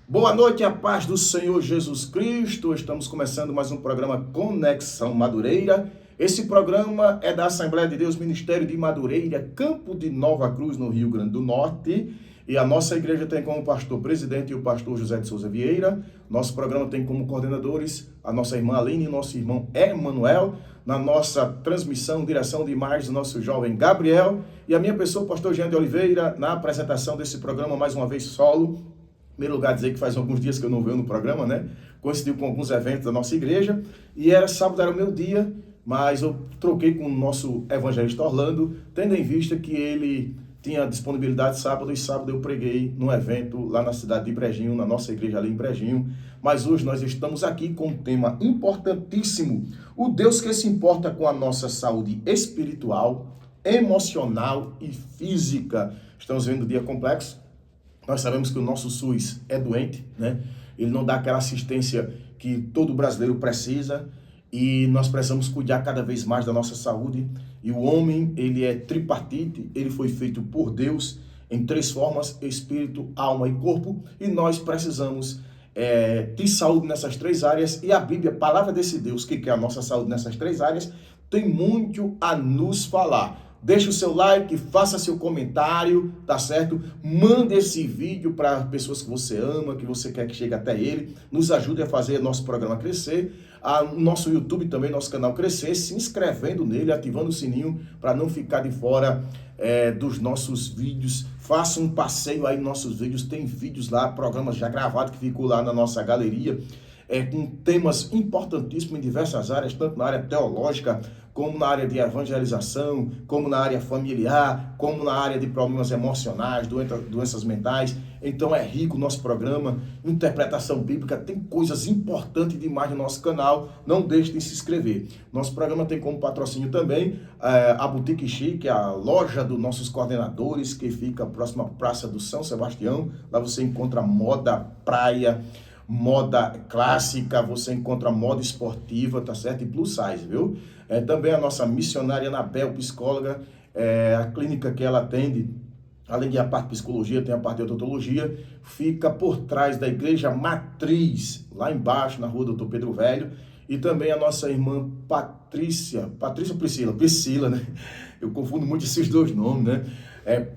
Boa noite, a paz do Senhor Jesus Cristo. Estamos começando mais um programa Conexão Madureira. Esse programa é da Assembleia de Deus, Ministério de Madureira, Campo de Nova Cruz, no Rio Grande do Norte. E a nossa igreja tem como pastor presidente o pastor José de Souza Vieira. Nosso programa tem como coordenadores a nossa irmã Aline e nosso irmão Emanuel. Na nossa transmissão, direção de imagens, nosso jovem Gabriel. E a minha pessoa, o pastor Jean de Oliveira, na apresentação desse programa, mais uma vez solo. Em primeiro lugar, dizer que faz alguns dias que eu não venho no programa, né? Coincidiu com alguns eventos da nossa igreja. E sábado era o meu dia, mas eu troquei com o nosso evangelista Orlando, tendo em vista que ele tinha disponibilidade sábado, e sábado eu preguei num evento lá na cidade de Brejinho, na nossa igreja ali em Brejinho. Mas hoje nós estamos aqui com um tema importantíssimo: o Deus que se importa com a nossa saúde espiritual, emocional e física. Estamos vendo um dia complexo. Nós sabemos que o nosso SUS é doente, né? Ele não dá aquela assistência que todo brasileiro precisa, e nós precisamos cuidar cada vez mais da nossa saúde. E o homem, ele é tripartite, ele foi feito por Deus em três formas: espírito, alma e corpo, e nós precisamos de saúde nessas três áreas. E a Bíblia, a palavra desse Deus que quer a nossa saúde nessas três áreas, tem muito a nos falar. Deixe o seu like, faça seu comentário, tá certo? Mande esse vídeo para pessoas que você ama, que você quer que chegue até ele. Nos ajude a fazer nosso programa crescer. Nosso YouTube também, nosso canal crescer, se inscrevendo nele, ativando o sininho para não ficar de fora dos nossos vídeos. Faça um passeio aí nos nossos vídeos. Tem vídeos lá, programas já gravados que ficou lá na nossa galeria, com temas importantíssimos em diversas áreas, tanto na área teológica, como na área de evangelização, como na área familiar, como na área de problemas emocionais, doenças mentais. Então é rico o nosso programa, interpretação bíblica, tem coisas importantes demais no nosso canal. Não deixe de se inscrever. Nosso programa tem como patrocínio também a Boutique Chique, a loja dos nossos coordenadores, que fica próxima à Praça do São Sebastião. Lá você encontra moda praia, moda clássica, você encontra moda esportiva, tá certo? E plus size, viu? Também a nossa missionária Anabel, psicóloga, a clínica que ela atende, além de a parte de psicologia, tem a parte de odontologia, fica por trás da Igreja Matriz, lá embaixo, na rua Doutor Pedro Velho. E também a nossa irmã Priscila, né? Eu confundo muito esses dois nomes, né?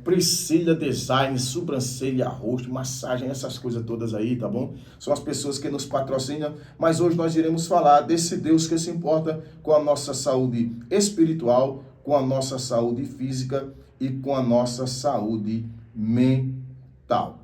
Priscila Design, sobrancelha, rosto, massagem, essas coisas todas aí, tá bom? São as pessoas que nos patrocinam, mas hoje nós iremos falar desse Deus que se importa com a nossa saúde espiritual, com a nossa saúde física e com a nossa saúde mental.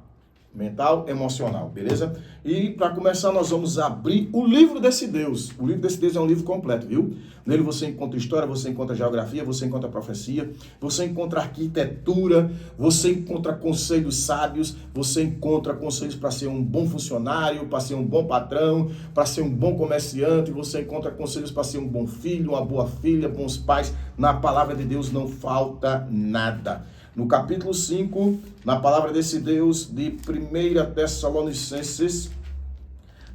Mental, emocional, beleza? E para começar, nós vamos abrir o livro desse Deus. O livro desse Deus é um livro completo, viu? Nele você encontra história, você encontra geografia, você encontra profecia, você encontra arquitetura, você encontra conselhos sábios, você encontra conselhos para ser um bom funcionário, para ser um bom patrão, para ser um bom comerciante, você encontra conselhos para ser um bom filho, uma boa filha, bons pais. Na palavra de Deus não falta nada. No capítulo 5, na palavra desse Deus, de 1 Tessalonicenses,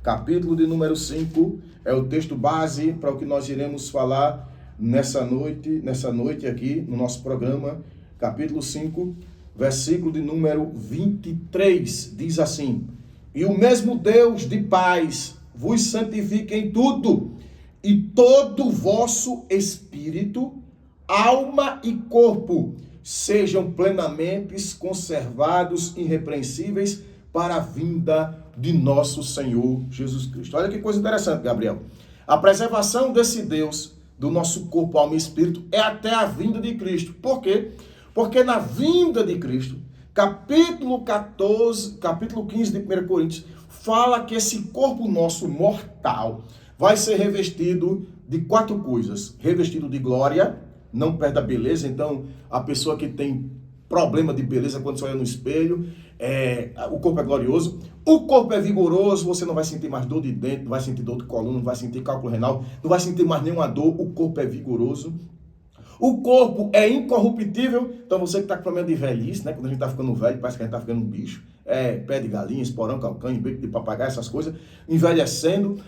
capítulo de número 5, é o texto base para o que nós iremos falar nessa noite aqui no nosso programa. Capítulo 5, versículo de número 23, diz assim: e o mesmo Deus de paz vos santifique em tudo, e todo o vosso espírito, alma e corpo sejam plenamente conservados, irrepreensíveis, para a vinda de nosso Senhor Jesus Cristo. Olha que coisa interessante, Gabriel. A preservação desse Deus, do nosso corpo, alma e espírito, é até a vinda de Cristo. Por quê? Porque na vinda de Cristo, capítulo 15 de 1 Coríntios, fala que esse corpo nosso mortal vai ser revestido de 4 coisas: revestido de glória, não perde a beleza. Então, a pessoa que tem problema de beleza, quando você olha no espelho, o corpo é glorioso, o corpo é vigoroso, você não vai sentir mais dor de dente, não vai sentir dor de coluna, não vai sentir cálculo renal, não vai sentir mais nenhuma dor, o corpo é vigoroso. O corpo é incorruptível. Então você que está com problema de velhice, né? Quando a gente está ficando velho, parece que a gente está ficando um bicho. Pé de galinha, esporão, calcanho, bico de papagaio, essas coisas. Envelhecendo.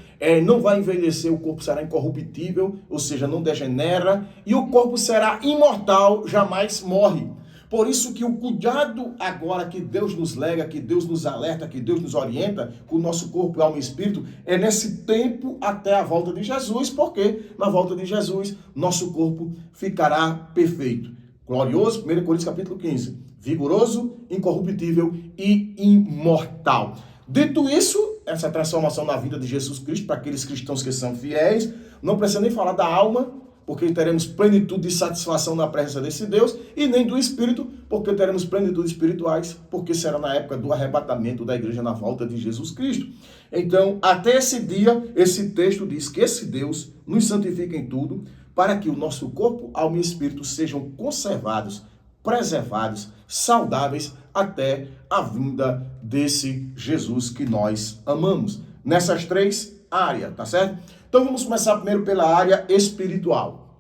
Não vai envelhecer, o corpo será incorruptível, ou seja, não degenera. E o corpo será imortal, jamais morre. Por isso que o cuidado agora que Deus nos lega, que Deus nos alerta, que Deus nos orienta, com o nosso corpo, alma e espírito, é nesse tempo até a volta de Jesus, porque na volta de Jesus, nosso corpo ficará perfeito. Glorioso, 1 Coríntios capítulo 15, vigoroso, incorruptível e imortal. Dito isso, essa transformação na vida de Jesus Cristo, para aqueles cristãos que são fiéis, não precisa nem falar da alma, porque teremos plenitude de satisfação na presença desse Deus, e nem do Espírito, porque teremos plenitude espirituais, porque será na época do arrebatamento da igreja na volta de Jesus Cristo. Então, até esse dia, esse texto diz que esse Deus nos santifica em tudo, para que o nosso corpo, alma e espírito sejam conservados, preservados, saudáveis, até a vinda desse Jesus que nós amamos. Nessas três áreas, tá certo? Então vamos começar primeiro pela área espiritual.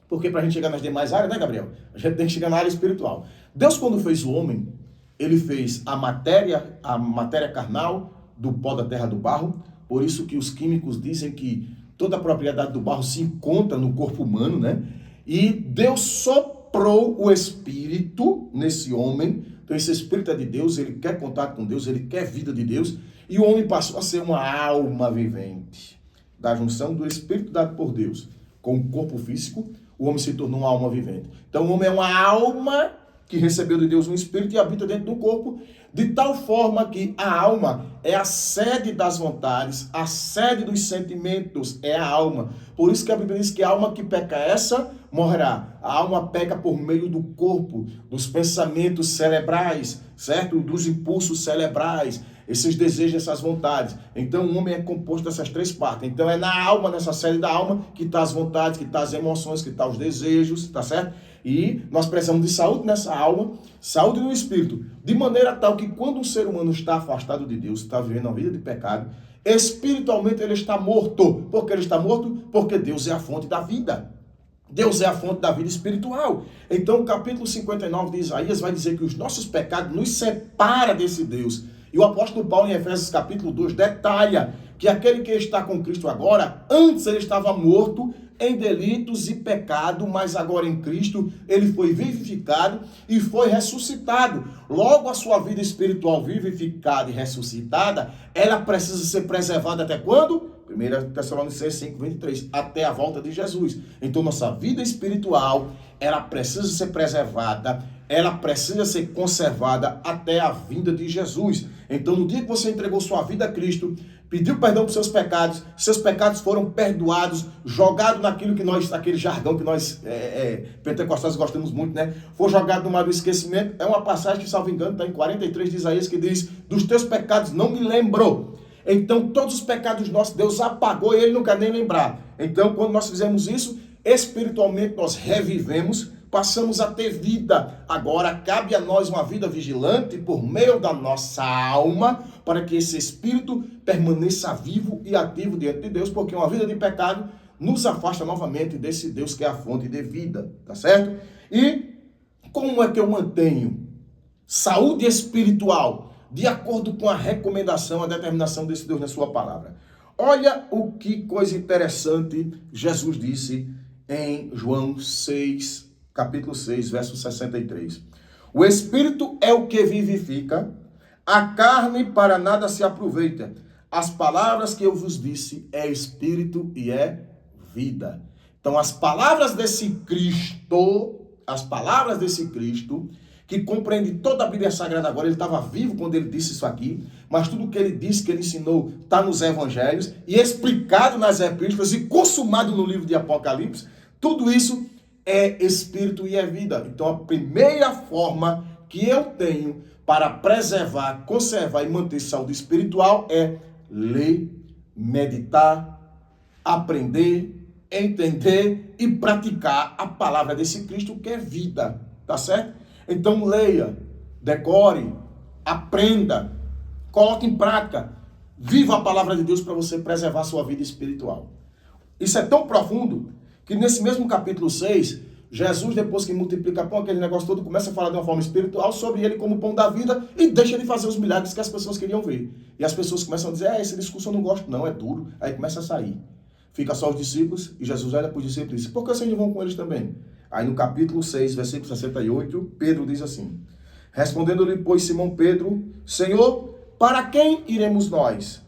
Porque para a gente chegar nas demais áreas, né, Gabriel? A gente tem que chegar na área espiritual. Deus, quando fez o homem, ele fez a matéria carnal do pó da terra do barro. Por isso que os químicos dizem que toda a propriedade do barro se encontra no corpo humano, né? E Deus soprou o espírito nesse homem. Então esse espírito é de Deus, ele quer contato com Deus, ele quer vida de Deus. E o homem passou a ser uma alma vivente. Da junção do espírito dado por Deus com o corpo físico, o homem se tornou uma alma vivente. Então o homem é uma alma que recebeu de Deus um espírito e habita dentro do corpo, de tal forma que a alma é a sede das vontades, a sede dos sentimentos, é a alma. Por isso que a Bíblia diz que a alma que peca essa, morrerá. A alma peca por meio do corpo, dos pensamentos cerebrais, certo? Dos impulsos cerebrais, esses desejos, essas vontades. Então o homem é composto dessas três partes. Então é na alma, nessa sede da alma, que está as vontades, que está as emoções, que está os desejos, tá certo? E nós precisamos de saúde nessa alma, saúde no espírito, de maneira tal que quando um ser humano está afastado de Deus, está vivendo uma vida de pecado, espiritualmente ele está morto. Por que ele está morto? Porque Deus é a fonte da vida. Deus é a fonte da vida espiritual. Então o capítulo 59 de Isaías vai dizer que os nossos pecados nos separam desse Deus. E o apóstolo Paulo, em Efésios capítulo 2, detalha que aquele que está com Cristo agora, antes ele estava morto em delitos e pecado, mas agora em Cristo ele foi vivificado e foi ressuscitado. Logo, a sua vida espiritual vivificada e ressuscitada, ela precisa ser preservada até quando? 1 Tessalonicenses 5, 23, até a volta de Jesus. Então, nossa vida espiritual, ela precisa ser preservada, ela precisa ser conservada até a vinda de Jesus. Então, no dia que você entregou sua vida a Cristo, pediu perdão por seus pecados foram perdoados, jogado naquilo que nós, aquele jargão que nós pentecostais gostamos muito, né? Foi jogado no mar do esquecimento. É uma passagem que, salvo engano, está em 43 de Isaías, que diz: dos teus pecados não me lembrou. Então, todos os pecados nossos, Deus apagou e ele não quer nem lembrar. Então, quando nós fizemos isso, espiritualmente nós revivemos, passamos a ter vida. Agora, cabe a nós uma vida vigilante por meio da nossa alma, para que esse espírito permaneça vivo e ativo diante de Deus, porque uma vida de pecado nos afasta novamente desse Deus que é a fonte de vida, tá certo? E como é que eu mantenho saúde espiritual de acordo com a recomendação, a determinação desse Deus na sua palavra? Olha o que coisa interessante Jesus disse em João 6, capítulo 6, verso 63. O Espírito é o que vivifica, a carne para nada se aproveita. As palavras que eu vos disse é Espírito e é vida. Então, as palavras desse Cristo, que compreende toda a Bíblia Sagrada agora, ele estava vivo quando ele disse isso aqui, mas tudo que ele disse, que ele ensinou, está nos evangelhos, e explicado nas epístolas, e consumado no livro de Apocalipse. Tudo isso é Espírito e é vida. Então, a primeira forma que eu tenho para preservar, conservar e manter saúde espiritual é ler, meditar, aprender, entender e praticar a palavra desse Cristo, que é vida, tá certo? Então leia, decore, aprenda, coloque em prática, viva a palavra de Deus para você preservar a sua vida espiritual. Isso é tão profundo que nesse mesmo capítulo 6, Jesus, depois que multiplica pão, aquele negócio todo, começa a falar de uma forma espiritual sobre ele como pão da vida e deixa de fazer os milagres que as pessoas queriam ver. E as pessoas começam a dizer: esse discurso eu não gosto não, é duro. Aí começa a sair. Fica só os discípulos e Jesus olha para os discípulos e diz: por que vocês não vão com eles também? Aí no capítulo 6, versículo 68, Pedro diz assim: respondendo-lhe, pois, Simão Pedro, Senhor, para quem iremos nós?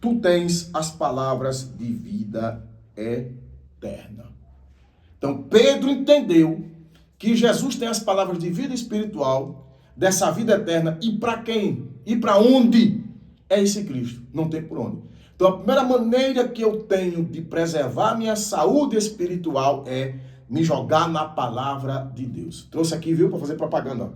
Tu tens as palavras de vida eterna. Então, Pedro entendeu que Jesus tem as palavras de vida espiritual, dessa vida eterna, e para quem? E para onde? É esse Cristo, não tem por onde. Então, a primeira maneira que eu tenho de preservar minha saúde espiritual é me jogar na palavra de Deus. Trouxe aqui, viu, para fazer propaganda.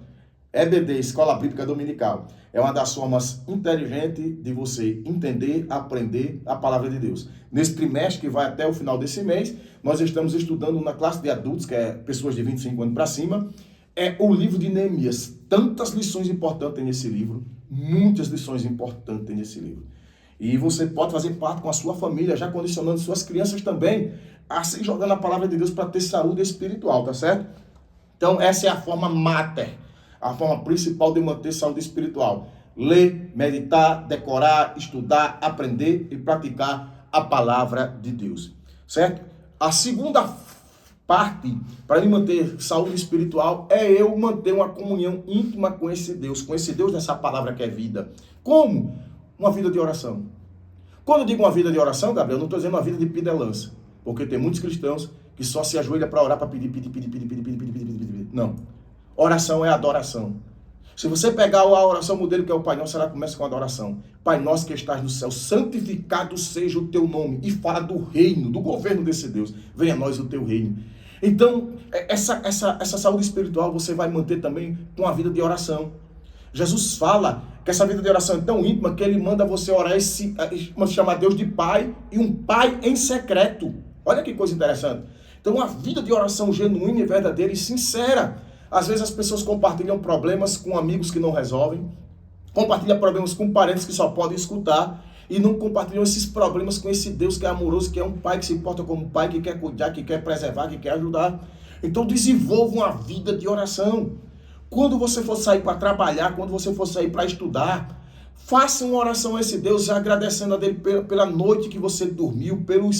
EBD, Escola Bíblica Dominical. É uma das formas inteligentes de você entender, aprender a palavra de Deus. Nesse trimestre, que vai até o final desse mês, nós estamos estudando na classe de adultos, que é pessoas de 25 anos para cima, é o livro de Neemias. Tantas lições importantes nesse livro, muitas lições importantes nesse livro. E você pode fazer parte com a sua família, já condicionando suas crianças também a se jogar na palavra de Deus para ter saúde espiritual, tá certo? Então, essa é a forma mater, a forma principal de manter saúde espiritual. Ler, meditar, decorar, estudar, aprender e praticar a palavra de Deus, certo? A segunda parte para me manter saúde espiritual é eu manter uma comunhão íntima com esse Deus dessa palavra que é vida. Como? Uma vida de oração. Quando eu digo uma vida de oração, Gabriel, eu não estou dizendo uma vida de pidelança, porque tem muitos cristãos que só se ajoelham para orar, para pedir. Não. Oração é adoração. Se você pegar a oração modelo que é o Pai Nosso, ela começa com a adoração. Pai Nosso que estás no céu, santificado seja o teu nome. E fala do reino, do governo desse Deus. Venha a nós o teu reino. Então, essa saúde espiritual você vai manter também com a vida de oração. Jesus fala que essa vida de oração é tão íntima que ele manda você orar chamar Deus de Pai e um Pai em secreto. Olha que coisa interessante. Então, uma vida de oração genuína e verdadeira e sincera. Às vezes as pessoas compartilham problemas com amigos que não resolvem, compartilham problemas com parentes que só podem escutar e não compartilham esses problemas com esse Deus que é amoroso, que é um Pai que se importa como pai, que quer cuidar, que quer preservar, que quer ajudar. Então desenvolva uma vida de oração. Quando você for sair para trabalhar, quando você for sair para estudar, faça uma oração a esse Deus, agradecendo a Ele pela noite que você dormiu, pelo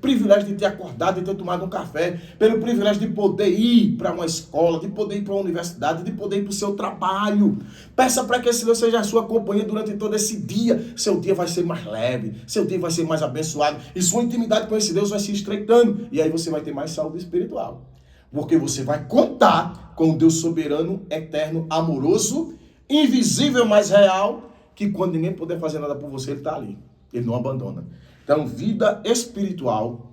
privilégio de ter acordado, de ter tomado um café, pelo privilégio de poder ir para uma escola, de poder ir para uma universidade, de poder ir para o seu trabalho. Peça para que esse Deus seja a sua companhia durante todo esse dia. Seu dia vai ser mais leve, seu dia vai ser mais abençoado e sua intimidade com esse Deus vai se estreitando. E aí você vai ter mais saúde espiritual. Porque você vai contar com o Deus soberano, eterno, amoroso, invisível, mas real, que quando ninguém puder fazer nada por você, ele está ali. Ele não abandona. Então, vida espiritual,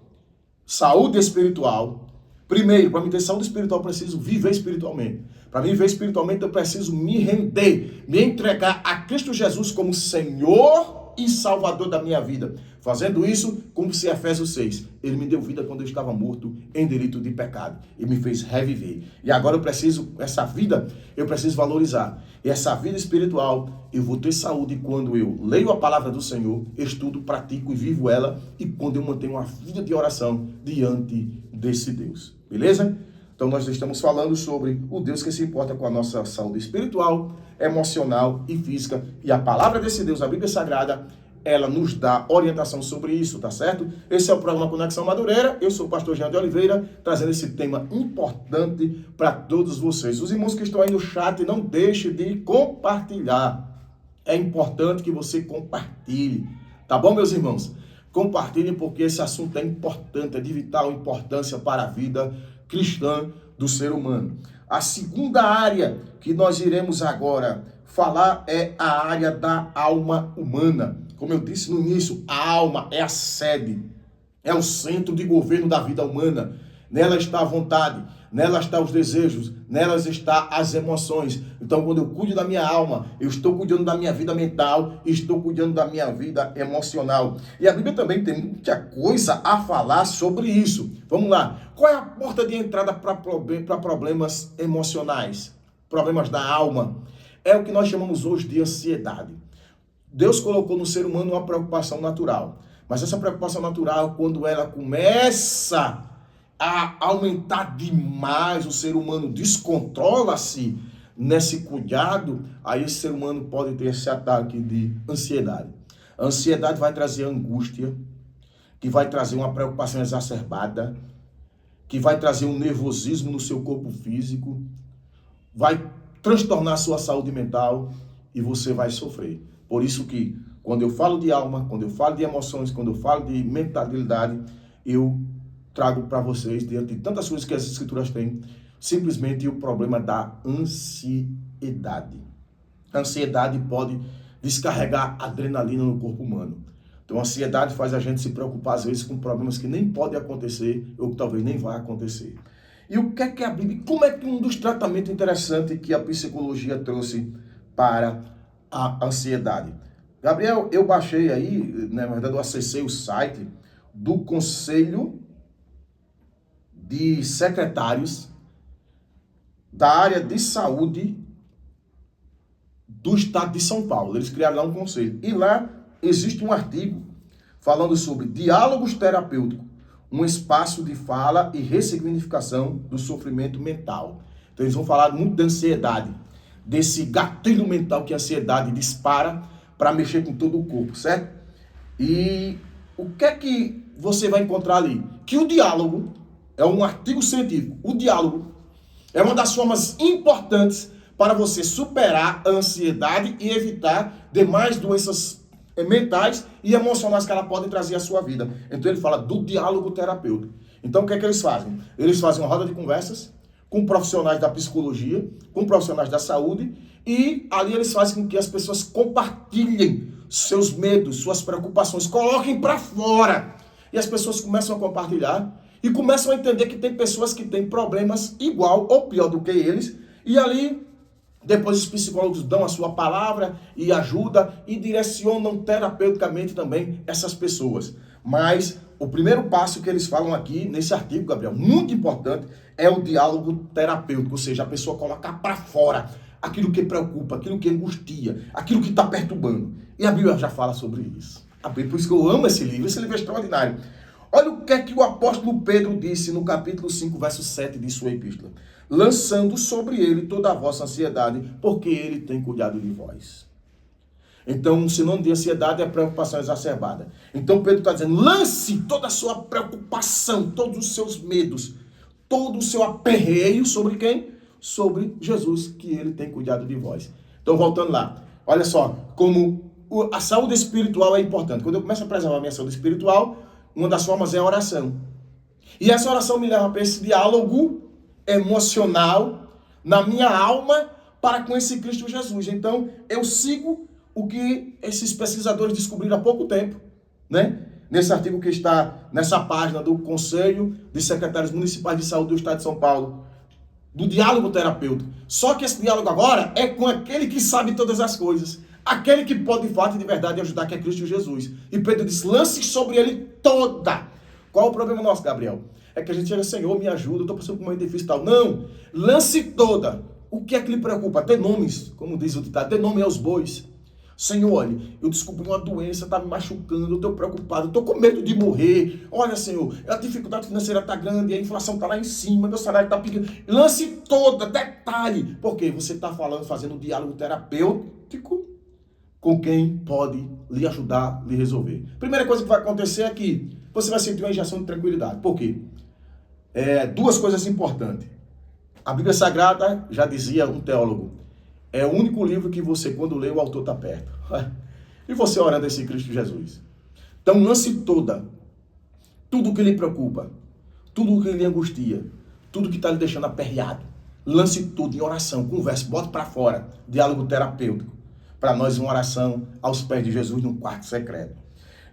saúde espiritual. Primeiro, para mim ter saúde espiritual, eu preciso viver espiritualmente. Para mim viver espiritualmente, eu preciso me render, me entregar a Cristo Jesus como Senhor e Salvador da minha vida. Fazendo isso, como se Efésios 6, ele me deu vida quando eu estava morto em delito de pecado e me fez reviver. E agora essa vida, eu preciso valorizar. E essa vida espiritual, eu vou ter saúde quando eu leio a palavra do Senhor, estudo, pratico e vivo ela, e quando eu mantenho uma vida de oração diante desse Deus. Beleza? Então nós estamos falando sobre o Deus que se importa com a nossa saúde espiritual, emocional e física. E a palavra desse Deus, a Bíblia Sagrada, ela nos dá orientação sobre isso, tá certo? Esse é o programa Conexão Madureira. Eu sou o pastor Jean de Oliveira, trazendo esse tema importante para todos vocês. Os irmãos que estão aí no chat, não deixe de compartilhar. É importante que você compartilhe. Tá bom, meus irmãos? Compartilhem porque esse assunto é importante, é de vital importância para a vida cristã do ser humano. A segunda área que nós iremos agora falar é a área da alma humana. Como eu disse no início, a alma é a sede, é o centro de governo da vida humana. Nela está a vontade, nela está os desejos, nelas está as emoções. Então, quando eu cuido da minha alma, eu estou cuidando da minha vida mental, estou cuidando da minha vida emocional. E a Bíblia também tem muita coisa a falar sobre isso. Vamos lá. Qual é a porta de entrada para problemas emocionais? Problemas da alma. É o que nós chamamos hoje de ansiedade. Deus colocou no ser humano uma preocupação natural. Mas essa preocupação natural, quando ela começa a aumentar demais, o ser humano descontrola-se nesse cuidado, aí esse ser humano pode ter esse ataque de ansiedade. A ansiedade vai trazer angústia, que vai trazer uma preocupação exacerbada, que vai trazer um nervosismo no seu corpo físico, vai transtornar a sua saúde mental e você vai sofrer. Por isso que, quando eu falo de alma, quando eu falo de emoções, quando eu falo de mentalidade, eu trago para vocês, diante de tantas coisas que as escrituras têm, simplesmente o problema da ansiedade. A ansiedade pode descarregar adrenalina no corpo humano. Então a ansiedade faz a gente se preocupar, às vezes, com problemas que nem podem acontecer, ou que talvez nem vá acontecer. E o que é a Bíblia? Como é que um dos tratamentos interessantes que a psicologia trouxe para a ansiedade? Gabriel, eu baixei aí, na verdade eu acessei o site do Conselho de Secretários da área de saúde do estado de São Paulo. Eles criaram lá um conselho. E lá existe um artigo falando sobre diálogos terapêuticos, um espaço de fala e ressignificação do sofrimento mental. Então eles vão falar muito da ansiedade, desse gatilho mental que a ansiedade dispara para mexer com todo o corpo, certo? E o que é que você vai encontrar ali? Que o diálogo é um artigo científico. O diálogo é uma das formas importantes para você superar a ansiedade e evitar demais doenças mentais e emocionais que ela pode trazer à sua vida. Então ele fala do diálogo terapêutico. Então o que é que eles fazem? Eles fazem uma roda de conversas com profissionais da psicologia, com profissionais da saúde, e ali eles fazem com que as pessoas compartilhem seus medos, suas preocupações, coloquem para fora. E as pessoas começam a compartilhar e começam a entender que tem pessoas que têm problemas igual ou pior do que eles, e ali depois os psicólogos dão a sua palavra e ajuda e direcionam terapeuticamente também essas pessoas. Mas o primeiro passo que eles falam aqui nesse artigo, Gabriel, muito importante, é o diálogo terapêutico, ou seja, a pessoa colocar para fora aquilo que preocupa, aquilo que angustia, aquilo que está perturbando. E a Bíblia já fala sobre isso. Por isso que eu amo esse livro é extraordinário. Olha o que é que o apóstolo Pedro disse no capítulo 5, verso 7 de sua epístola. Lançando sobre ele toda a vossa ansiedade, porque ele tem cuidado de vós. Então, um sinônimo de ansiedade é preocupação exacerbada. Então, Pedro está dizendo, lance toda a sua preocupação, todos os seus medos, todo o seu aperreio sobre quem? Sobre Jesus, que ele tem cuidado de vós. Então, voltando lá. Olha só, como a saúde espiritual é importante. Quando eu começo a preservar a minha saúde espiritual, uma das formas é a oração. E essa oração me leva para esse diálogo emocional na minha alma para com esse Cristo Jesus. Então, eu sigo o que esses pesquisadores descobriram há pouco tempo, né? Nesse artigo que está nessa página do Conselho de Secretários Municipais de Saúde do Estado de São Paulo, do diálogo terapêutico. Só que esse diálogo agora é com aquele que sabe todas as coisas, aquele que pode de fato e de verdade ajudar, que é Cristo Jesus. E Pedro diz, lance sobre ele toda. Qual o problema nosso, Gabriel? É que a gente chega, Senhor, me ajuda, eu estou passando por um momento difícil e tal. Não, lance toda. O que é que lhe preocupa? Dê nomes, como diz o ditado, dê nome aos bois. Senhor, olha, eu descobri uma doença, está me machucando, eu estou preocupado, estou com medo de morrer. Olha, Senhor, a dificuldade financeira está grande, a inflação está lá em cima, meu salário está pequeno. Lance toda, detalhe. Porque você está fazendo um diálogo terapêutico com quem pode lhe ajudar, lhe resolver. Primeira coisa que vai acontecer é que você vai sentir uma injeção de tranquilidade. Por quê? Duas coisas importantes. A Bíblia Sagrada, já dizia um teólogo, é o único livro que você, quando lê, o autor está perto. E você orando esse Cristo Jesus. Então lance toda, tudo o que lhe preocupa, tudo o que lhe angustia, tudo que está lhe deixando aperreado. Lance tudo em oração, converse, bote para fora, diálogo terapêutico. Para nós, uma oração aos pés de Jesus num quarto secreto.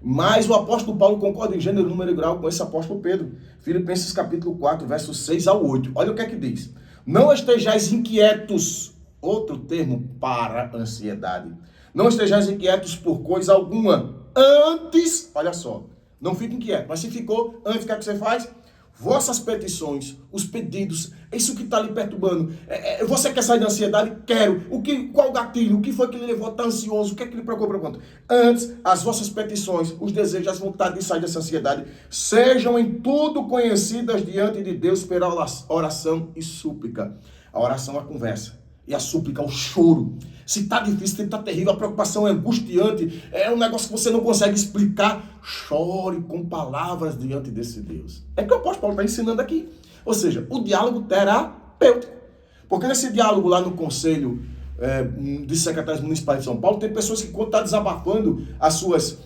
Mas o apóstolo Paulo concorda em gênero, número e grau com esse apóstolo Pedro. Filipenses capítulo 4, versos 6 ao 8. Olha o que é que diz. Não estejais inquietos, outro termo para ansiedade. Não estejais inquietos por coisa alguma. Antes, olha só, não fique inquieto. Mas se ficou, antes o que é que você faz? Vossas petições, os pedidos, isso que está lhe perturbando. Você quer sair da ansiedade? Quero. Qual o gatilho? O que foi que lhe levou a estar ansioso? O que é que lhe preocupa? Quanto? Antes, as vossas petições, os desejos, as vontades de sair dessa ansiedade, sejam em tudo conhecidas diante de Deus pela oração e súplica. A oração é a conversa. E a súplica, o choro. Se está difícil, se está terrível, a preocupação é angustiante, é um negócio que você não consegue explicar, chore com palavras diante desse Deus. É que o apóstolo Paulo está ensinando aqui. Ou seja, o diálogo terapêutico. Porque nesse diálogo lá no Conselho de Secretários Municipais de São Paulo, tem pessoas que, quando estão desabafando as suas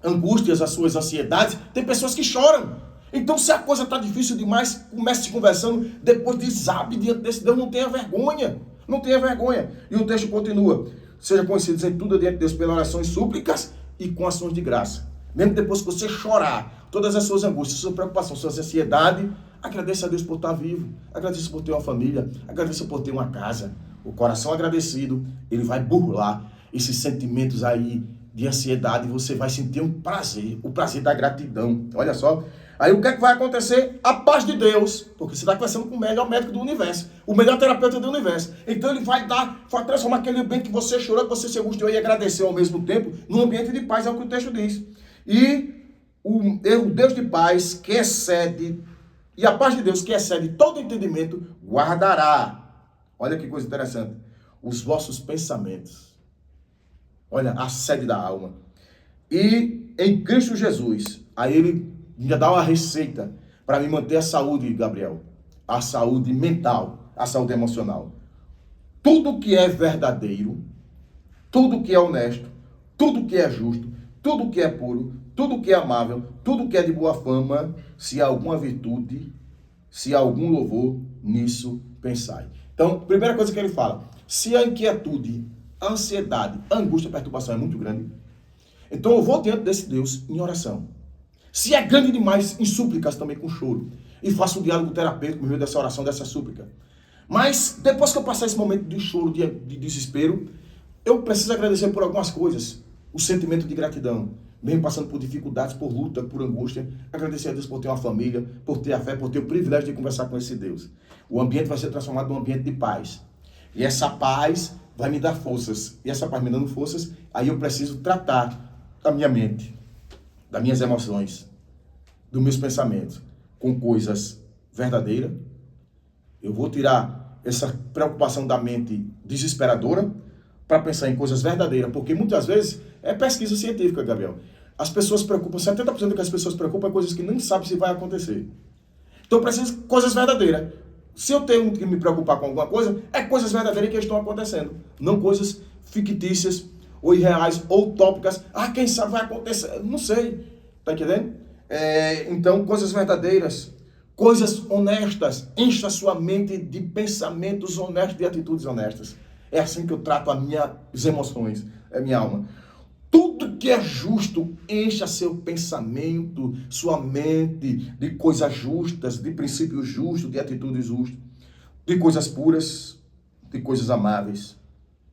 angústias, as suas ansiedades, tem pessoas que choram. Então, se a coisa está difícil demais, comece conversando, depois desabe diante desse Deus, não tenha vergonha. Não tenha vergonha. E o texto continua. Seja conhecido em tudo diante de Deus pelas orações, súplicas e com ações de graça. Mesmo depois que você chorar, todas as suas angústias, sua preocupação, sua ansiedade, agradeça a Deus por estar vivo, agradeça por ter uma família, agradeça por ter uma casa. O coração agradecido, ele vai burlar esses sentimentos aí de ansiedade, e você vai sentir um prazer, o prazer da gratidão. Olha só. Aí o que é que vai acontecer? A paz de Deus, porque você está conversando com o melhor médico do universo, o melhor terapeuta do universo. Então ele vai transformar aquele ambiente que você chorou, que você se angustiou e agradeceu ao mesmo tempo, num ambiente de paz, é o que o texto diz. E o Deus de paz que excede, e a paz de Deus que excede todo entendimento, guardará. Olha que coisa interessante. Os vossos pensamentos. Olha, a sede da alma. E em Cristo Jesus, aí ele ainda dá uma receita para me manter a saúde, Gabriel. A saúde mental, a saúde emocional. Tudo que é verdadeiro, tudo que é honesto, tudo que é justo, tudo que é puro, tudo que é amável, tudo que é de boa fama, se há alguma virtude, se há algum louvor, nisso pensai. Então, primeira coisa que ele fala, se a inquietude, a ansiedade, a angústia, a perturbação é muito grande, então eu vou diante desse Deus em oração. Se é grande demais, em súplicas também com choro. E faço um diálogo terapêutico no meio dessa oração, dessa súplica. Mas depois que eu passar esse momento de choro, de desespero, eu preciso agradecer por algumas coisas. O sentimento de gratidão. Mesmo passando por dificuldades, por luta, por angústia. Agradecer a Deus por ter uma família, por ter a fé, por ter o privilégio de conversar com esse Deus. O ambiente vai ser transformado num ambiente de paz. E essa paz vai me dar forças. E essa paz me dando forças, aí eu preciso tratar da minha mente, das minhas emoções, dos meus pensamentos, com coisas verdadeiras. Eu vou tirar essa preocupação da mente desesperadora para pensar em coisas verdadeiras, porque muitas vezes é pesquisa científica, Gabriel. As pessoas se preocupam, 70% do que as pessoas se preocupam é coisas que nem sabem se vai acontecer. Então eu preciso de coisas verdadeiras. Se eu tenho que me preocupar com alguma coisa, é coisas verdadeiras que estão acontecendo, não coisas fictícias, ou irreais, ou utópicas. Quem sabe vai acontecer, não sei. Tá entendendo? Então, coisas verdadeiras, coisas honestas. Encha a sua mente de pensamentos honestos, de atitudes honestas. É assim que eu trato as minhas emoções, a minha alma. Tudo que é justo, encha seu pensamento, sua mente de coisas justas, de princípios justos, de atitudes justas, de coisas puras, de coisas amáveis,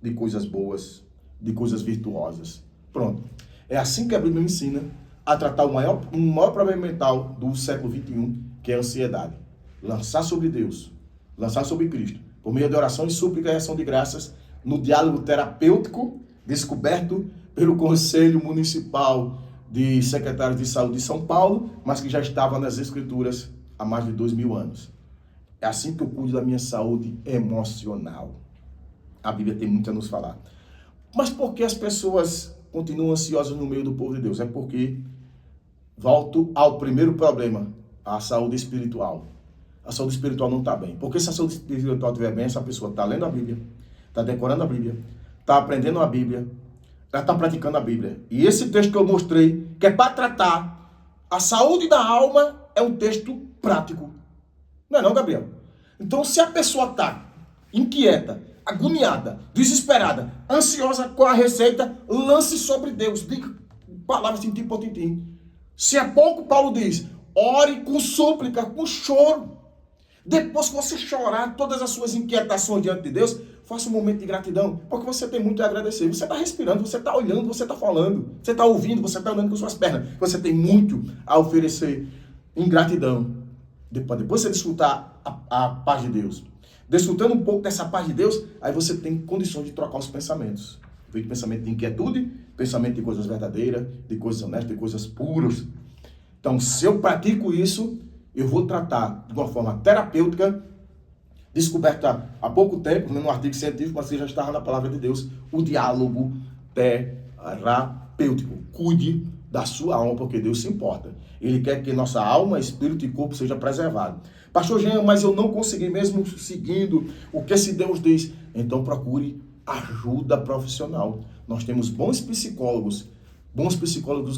de coisas boas, de coisas virtuosas. Pronto. É assim que a Bíblia me ensina a tratar o maior problema mental do século XXI, que é a ansiedade. Lançar sobre Deus, lançar sobre Cristo, por meio de orações, súplica e ação de graças, no diálogo terapêutico descoberto pelo Conselho Municipal de Secretários de Saúde de São Paulo, mas que já estava nas Escrituras há mais de 2000 anos. É assim que eu cuido da minha saúde emocional. A Bíblia tem muito a nos falar. Mas por que as pessoas continuam ansiosas no meio do povo de Deus? É porque, volto ao primeiro problema, a saúde espiritual. A saúde espiritual não está bem. Porque se a saúde espiritual estiver bem, essa pessoa está lendo a Bíblia, está decorando a Bíblia, está aprendendo a Bíblia, ela está praticando a Bíblia. E esse texto que eu mostrei, que é para tratar a saúde da alma, é um texto prático. Não é não, Gabriel? Então, se a pessoa está inquieta, agoniada, desesperada, ansiosa com a receita, lance sobre Deus. Diga palavras tintim por tintim. Se é pouco, Paulo diz, ore com súplica, com choro. Depois que você chorar todas as suas inquietações diante de Deus, faça um momento de gratidão, porque você tem muito a agradecer. Você está respirando, você está olhando, você está falando, você está ouvindo, você está andando com suas pernas. Você tem muito a oferecer em gratidão. Depois você desfrutar a paz de Deus. Desfrutando um pouco dessa paz de Deus, aí você tem condições de trocar os pensamentos. Veio pensamento de inquietude, pensamento de coisas verdadeiras, de coisas honestas, de coisas puras. Então, se eu pratico isso, eu vou tratar de uma forma terapêutica, descoberta há pouco tempo, num artigo científico, mas já estava na palavra de Deus, o diálogo terapêutico. Cuide da sua alma, porque Deus se importa. Ele quer que nossa alma, espírito e corpo seja preservado. Pastor Jean, mas eu não consegui mesmo seguindo o que esse Deus diz. Então procure ajuda profissional. Nós temos bons psicólogos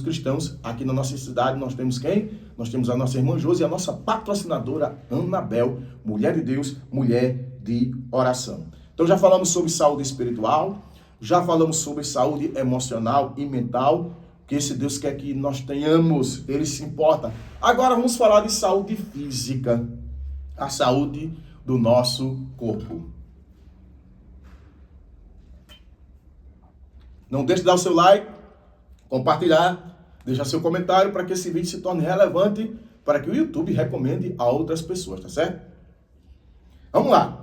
cristãos. Aqui na nossa cidade nós temos quem? Nós temos a nossa irmã Josi e a nossa patrocinadora Anabel, mulher de Deus, mulher de oração. Então já falamos sobre saúde espiritual, já falamos sobre saúde emocional e mental, que esse Deus quer que nós tenhamos, ele se importa. Agora vamos falar de saúde física, a saúde do nosso corpo. Não deixe de dar o seu like, compartilhar, deixar seu comentário para que esse vídeo se torne relevante, para que o YouTube recomende a outras pessoas, tá certo? Vamos lá.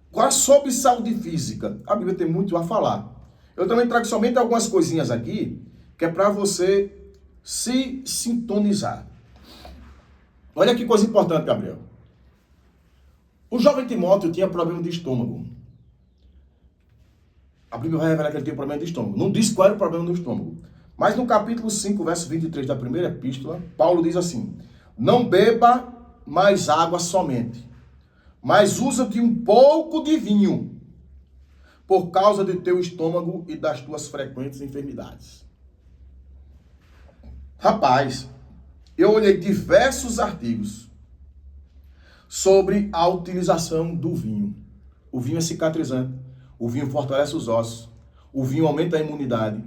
Agora sobre saúde física, a Bíblia tem muito a falar. Eu também trago somente algumas coisinhas aqui, que é para você se sintonizar. Olha que coisa importante, Gabriel. O jovem Timóteo tinha problema de estômago. A Bíblia vai revelar que ele tinha problema de estômago. Não diz qual era o problema do estômago. Mas no capítulo 5, verso 23 da primeira epístola, Paulo diz assim: não beba mais água somente, mas usa-te um pouco de vinho, por causa de teu estômago e das tuas frequentes enfermidades. Rapaz, eu olhei diversos artigos sobre a utilização do vinho. O vinho é cicatrizante, o vinho fortalece os ossos, o vinho aumenta a imunidade,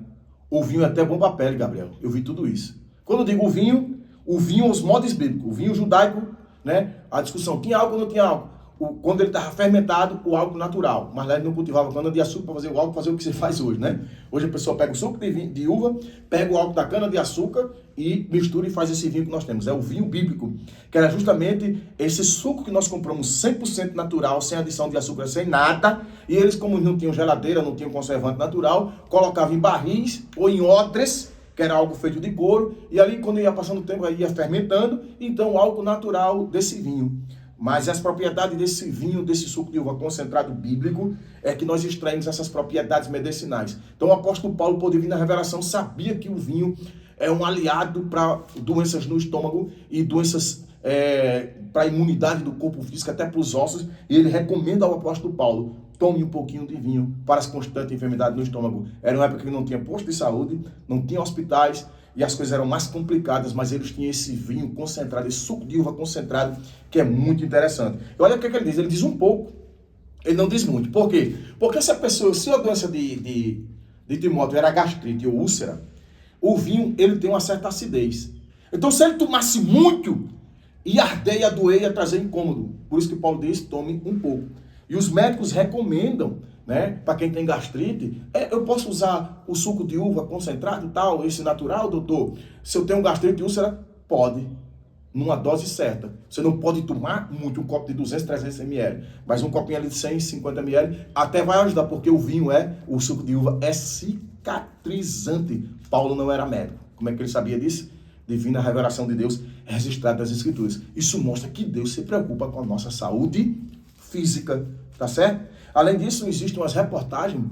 o vinho é até bom para a pele, Gabriel. Eu vi tudo isso. Quando eu digo o vinho, os modos bíblicos, o vinho judaico, né? A discussão, tinha álcool ou não tinha álcool? Quando ele estava fermentado, o álcool natural. Mas lá ele não cultivava cana-de-açúcar para fazer o álcool, fazer o que você faz hoje, né? Hoje a pessoa pega o suco de uva, pega o álcool da cana-de-açúcar e mistura e faz esse vinho que nós temos. É o vinho bíblico, que era justamente esse suco que nós compramos 100% natural, sem adição de açúcar, sem nada. E eles, como não tinham geladeira, não tinham conservante natural, colocavam em barris ou em odres, que era algo feito de couro. E ali, quando ia passando o tempo, aí ia fermentando. Então, o álcool natural desse vinho. Mas as propriedades desse vinho, desse suco de uva concentrado bíblico, é que nós extraímos essas propriedades medicinais. Então o apóstolo Paulo, por divina revelação, sabia que o vinho é um aliado para doenças no estômago e doenças para a imunidade do corpo físico, até para os ossos. E ele recomenda ao apóstolo Paulo: tome um pouquinho de vinho para as constantes enfermidades no estômago. Era uma época que não tinha posto de saúde, não tinha hospitais, e as coisas eram mais complicadas, mas eles tinham esse vinho concentrado, esse suco de uva concentrado, que é muito interessante. E olha o que ele diz. Ele diz um pouco, ele não diz muito. Por quê? Porque se a doença de Timóteo era gastrite ou úlcera, o vinho, ele tem uma certa acidez. Então, se ele tomasse muito, ia arder, ia doer, ia trazer incômodo. Por isso que Paulo diz: tome um pouco. E os médicos recomendam, né, para quem tem gastrite, eu posso usar o suco de uva concentrado e tal, esse natural, doutor? Se eu tenho gastrite e úlcera, pode, numa dose certa. Você não pode tomar muito, um copo de 200, 300 ml, mas um copinho ali de 150 ml até vai ajudar, porque o suco de uva é cicatrizante. Paulo não era médico. Como é que ele sabia disso? Divina revelação de Deus, registrada nas Escrituras. Isso mostra que Deus se preocupa com a nossa saúde física, tá certo? Além disso, existem umas reportagens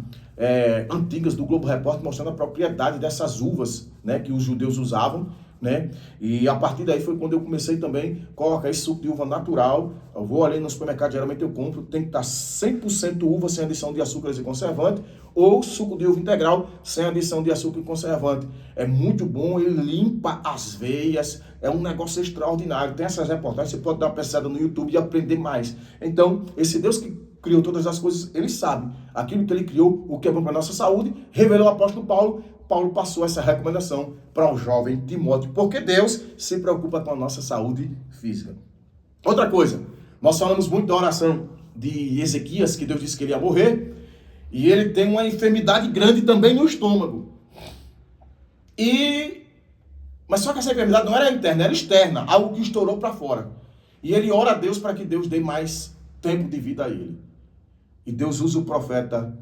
antigas do Globo Repórter mostrando a propriedade dessas uvas, né, que os judeus usavam, né? E a partir daí foi quando eu comecei também a colocar esse suco de uva natural. Eu vou ali no supermercado, geralmente eu compro, tem que estar 100% uva sem adição de açúcares e conservante, ou suco de uva integral sem adição de açúcar e conservante. É muito bom, ele limpa as veias, é um negócio extraordinário. Tem essas reportagens, você pode dar uma pesquisada no YouTube e aprender mais. Então, esse Deus que criou todas as coisas, ele sabe aquilo que ele criou, o que é bom para a nossa saúde. Revelou o apóstolo Paulo. Paulo passou essa recomendação para o jovem Timóteo, porque Deus se preocupa com a nossa saúde física. Outra coisa, nós falamos muito da oração de Ezequias, que Deus disse que ele ia morrer, e ele tem uma enfermidade grande também no estômago. Mas só que essa enfermidade não era interna, era externa, algo que estourou para fora. E ele ora a Deus para que Deus dê mais tempo de vida a ele. E Deus usa o profeta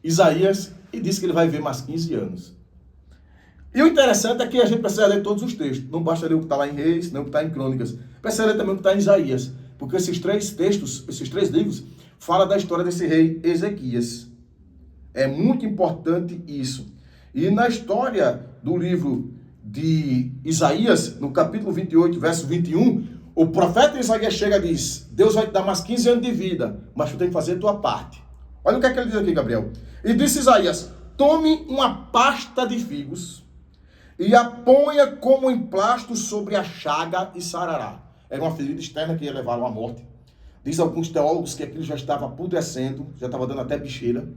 Isaías e diz que ele vai viver mais 15 anos. E o interessante é que a gente precisa ler todos os textos. Não basta ler o que está lá em Reis, nem o que está em Crônicas. Precisa ler também o que está em Isaías. Porque esses três textos, esses três livros, falam da história desse rei Ezequias. É muito importante isso. E na história do livro de Isaías, no capítulo 28, verso 21, o profeta Isaías chega e diz: Deus vai te dar mais 15 anos de vida, mas tu tem que fazer a tua parte. Olha o que é que ele diz aqui, Gabriel. E disse Isaías: tome uma pasta de figos e a ponha como emplasto sobre a chaga e sarará. Era uma ferida externa que ia levá-lo à morte. Diz alguns teólogos que aquilo já estava apodrecendo, já estava dando até bicheira.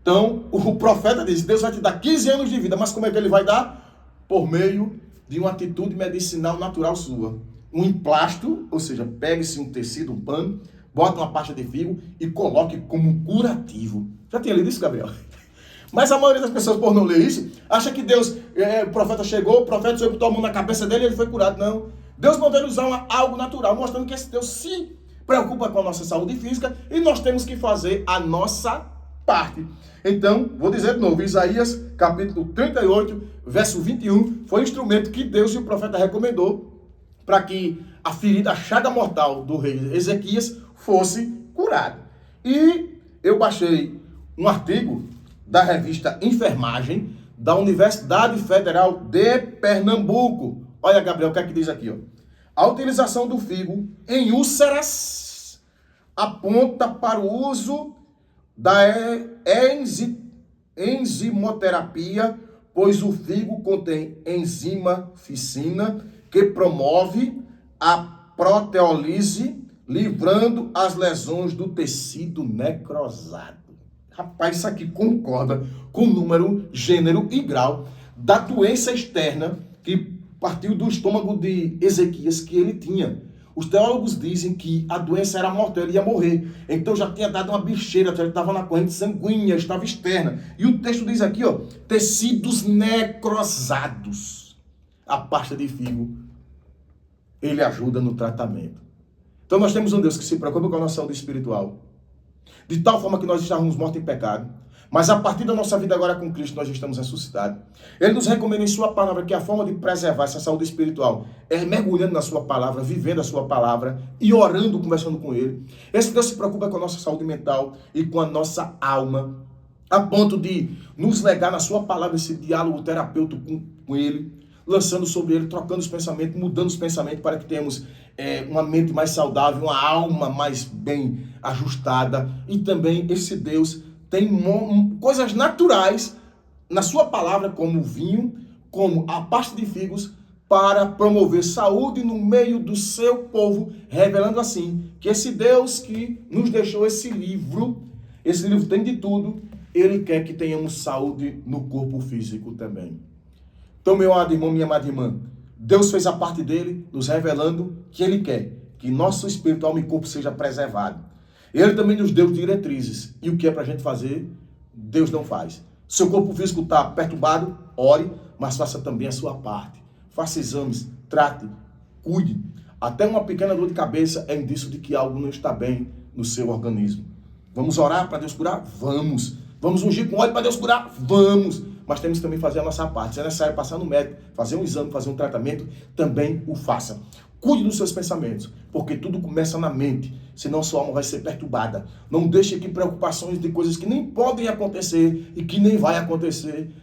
Então, o profeta diz: Deus vai te dar 15 anos de vida, mas como é que ele vai dar? Por meio de uma atitude medicinal natural sua. Um emplasto, ou seja, pegue-se um tecido, um pano, bota uma pasta de figo e coloque como um curativo. Já tinha lido isso, Gabriel? Mas a maioria das pessoas, por não ler isso, acha que Deus, o profeta chegou, o profeta botou a mão na cabeça dele e ele foi curado. Não. Deus mandou ele usar algo natural, mostrando que esse Deus se preocupa com a nossa saúde física e nós temos que fazer a nossa parte. Então, vou dizer de novo, Isaías, capítulo 38, verso 21, foi o instrumento que Deus e o profeta recomendou para que a ferida, a chaga mortal do rei Ezequias fosse curada. E eu baixei um artigo da revista Enfermagem da Universidade Federal de Pernambuco. Olha, Gabriel, o que é que diz aqui? Ó? A utilização do figo em úlceras aponta para o uso da enzimoterapia, pois o figo contém enzima ficina que promove a proteólise, livrando as lesões do tecido necrosado. Rapaz, isso aqui concorda com o número, gênero e grau da doença externa que partiu do estômago de Ezequias que ele tinha. Os teólogos dizem que a doença era mortal, ele ia morrer. Então já tinha dado uma bicheira, já estava na corrente sanguínea, estava externa. E o texto diz aqui, ó, tecidos necrosados. A pasta de figo, ele ajuda no tratamento. Então nós temos um Deus que se preocupa com a nossa saúde espiritual, de tal forma que nós estávamos mortos em pecado, mas a partir da nossa vida agora com Cristo, nós estamos ressuscitados. Ele nos recomenda em sua palavra que a forma de preservar essa saúde espiritual é mergulhando na sua palavra, vivendo a sua palavra e orando, conversando com Ele. Esse Deus se preocupa com a nossa saúde mental e com a nossa alma, a ponto de nos legar na sua palavra esse diálogo terapêutico com Ele, lançando sobre Ele, trocando os pensamentos, mudando os pensamentos para que tenhamos uma mente mais saudável, uma alma mais bem ajustada. E também esse Deus tem coisas naturais na sua palavra, como o vinho, como a pasta de figos, para promover saúde no meio do seu povo, revelando assim que esse Deus que nos deixou esse livro tem de tudo, ele quer que tenhamos saúde no corpo físico também. Então, meu amado irmão, minha amada irmã, Deus fez a parte dele, nos revelando que ele quer que nosso espírito, alma e corpo seja preservado. Ele também nos deu diretrizes. E o que é para a gente fazer, Deus não faz. Seu corpo físico está perturbado, ore, mas faça também a sua parte. Faça exames, trate, cuide. Até uma pequena dor de cabeça é indício de que algo não está bem no seu organismo. Vamos orar para Deus curar? Vamos. Vamos ungir com óleo para Deus curar? Vamos. Mas temos que também fazer a nossa parte. Se é necessário passar no médico, fazer um exame, fazer um tratamento, também o faça. Cuide dos seus pensamentos, porque tudo começa na mente, senão sua alma vai ser perturbada. Não deixe aqui preocupações de coisas que nem podem acontecer e que nem vai acontecer,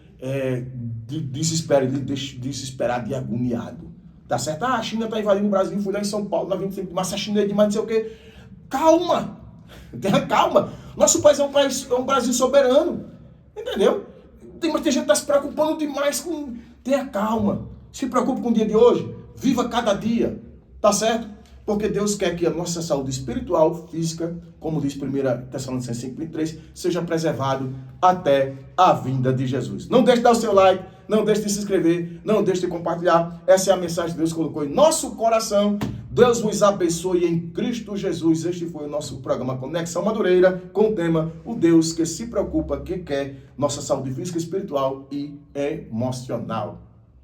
desesperado e agoniado. Tá certo? A China está invadindo o Brasil, fui lá em São Paulo, na 25 de março, a China é demais, não sei o quê. Calma! Tenha calma! Nosso país é um Brasil soberano, entendeu? Tem gente que está se preocupando demais com... Tenha calma, se preocupe com o dia de hoje, viva cada dia, tá certo? Porque Deus quer que a nossa saúde espiritual, física, como diz 1 Tessalonicenses 5:3, seja preservado até a vinda de Jesus. Não deixe de dar o seu like, não deixe de se inscrever, não deixe de compartilhar. Essa é a mensagem que Deus colocou em nosso coração. Deus vos abençoe em Cristo Jesus. Este foi o nosso programa Conexão Madureira, com o tema O Deus que se preocupa, que quer nossa saúde física, espiritual e emocional.